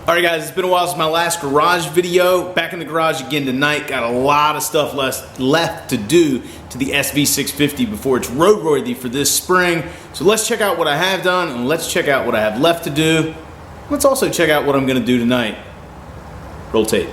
Alright guys, it's been a while since my last garage video. Back in the garage again tonight. Got a lot of stuff left to do to the SV650 before it's roadworthy for this spring. So let's check out what I have done and let's check out what I have left to do. Let's also check out what I'm going to do tonight. Roll tape.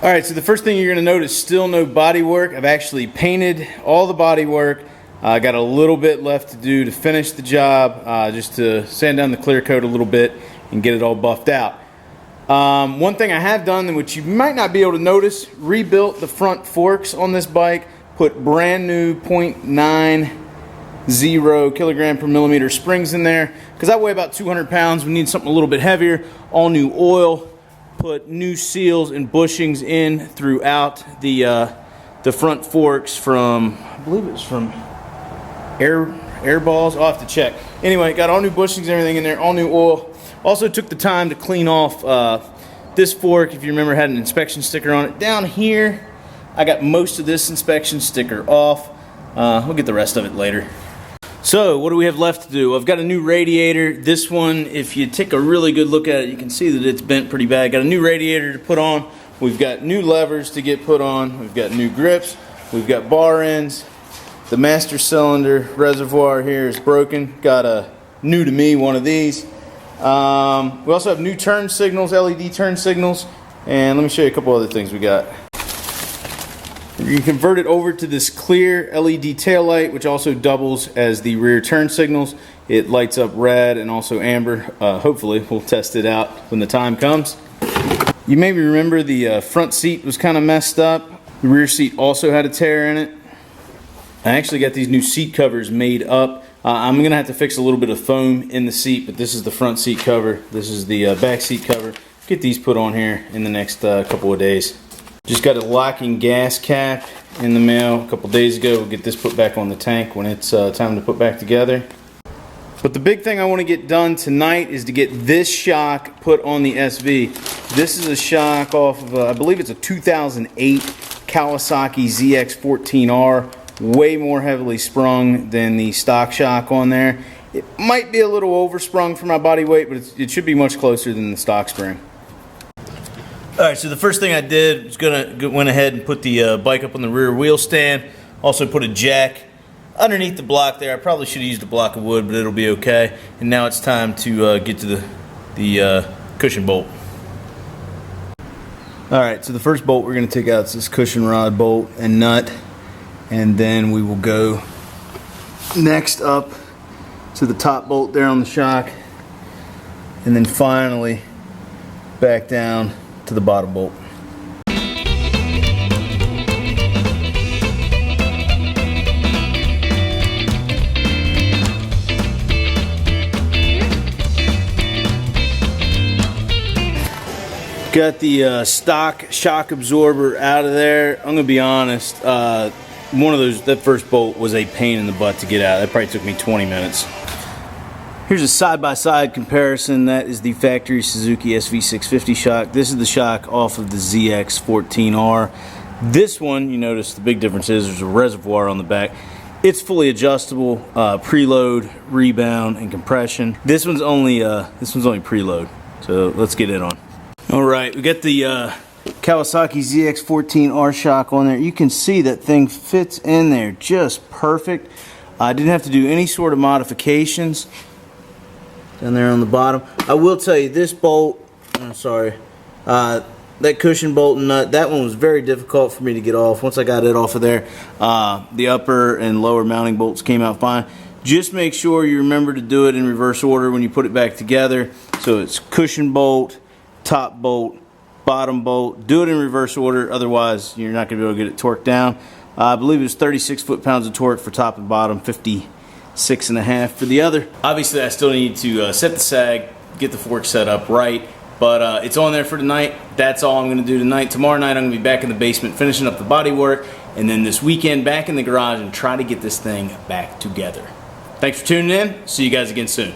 Alright, so the first thing you're going to notice, still no body work. I've actually painted all the body work. I got a little bit left to do to finish the job, just to sand down the clear coat a little bit and get it all buffed out. One thing I have done, which you might not be able to notice, rebuilt the front forks on this bike, put brand new 0.90 kilogram per millimeter springs in there, because I weigh about 200 pounds. We need something a little bit heavier. All new oil. Put new seals and bushings in throughout the front forks from, I believe it was from air balls. I'll have to check. Anyway, got all new bushings and everything in there, all new oil. Also took the time to clean off this fork. If you remember, had an inspection sticker on it. Down here, I got most of this inspection sticker off. We'll get the rest of it later. So, what do we have left to do? I've got a new radiator. This one, if you take a really good look at it, you can see that it's bent pretty bad. Got a new radiator to put on. We've got new levers to get put on. We've got new grips. We've got bar ends. The master cylinder reservoir here is broken. Got a new to me one of these. We also have new turn signals, LED turn signals. And let me show you a couple other things we got. You can convert it over to this clear LED tail light, which also doubles as the rear turn signals. It lights up red and also amber. Hopefully, we'll test it out when the time comes. You maybe remember the front seat was kind of messed up. The rear seat also had a tear in it. I actually got these new seat covers made up. I'm going to have to fix a little bit of foam in the seat, but this is the front seat cover. This is the back seat cover. Get these put on here in the next couple of days. Just got a locking gas cap in the mail a couple days ago. We'll get this put back on the tank when it's time to put back together. But the big thing I want to get done tonight is to get this shock put on the SV. This is a shock off of, I believe it's a 2008 Kawasaki ZX14R. Way more heavily sprung than the stock shock on there. It might be a little oversprung for my body weight, but it should be much closer than the stock spring. Alright, so the first thing I did was went ahead and put the bike up on the rear wheel stand. Also put a jack underneath the block there. I probably should have used a block of wood, but it'll be okay. And now it's time to get to the cushion bolt. Alright, so the first bolt we're going to take out is this cushion rod bolt and nut. And then we will go next up to the top bolt there on the shock. And then finally back down to the bottom bolt. Got the stock shock absorber out of there. I'm gonna be honest, that first bolt was a pain in the butt to get out. That probably took me 20 minutes. Here's a side-by-side comparison. That is the factory Suzuki SV650 shock. This is the shock off of the ZX14R. This one, you notice the big difference is there's a reservoir on the back. It's fully adjustable, preload, rebound, and compression. This one's only preload. So let's get it on. All right, we got the Kawasaki ZX14R shock on there. You can see that thing fits in there just perfect. I didn't have to do any sort of modifications. Down there on the bottom. I will tell you, this bolt, that cushion bolt and nut, that one was very difficult for me to get off. Once I got it off of there, the upper and lower mounting bolts came out fine. Just make sure you remember to do it in reverse order when you put it back together. So it's cushion bolt, top bolt, bottom bolt. Do it in reverse order, otherwise you're not going to be able to get it torqued down. I believe it was 36 foot-pounds of torque for top and bottom, 56.5 for the other. Obviously, I still need to set the sag, get the fork set up right, but it's on there for tonight. That's all I'm going to do tonight. Tomorrow night, I'm going to be back in the basement finishing up the body work, and then this weekend back in the garage and try to get this thing back together. Thanks for tuning in. See you guys again soon.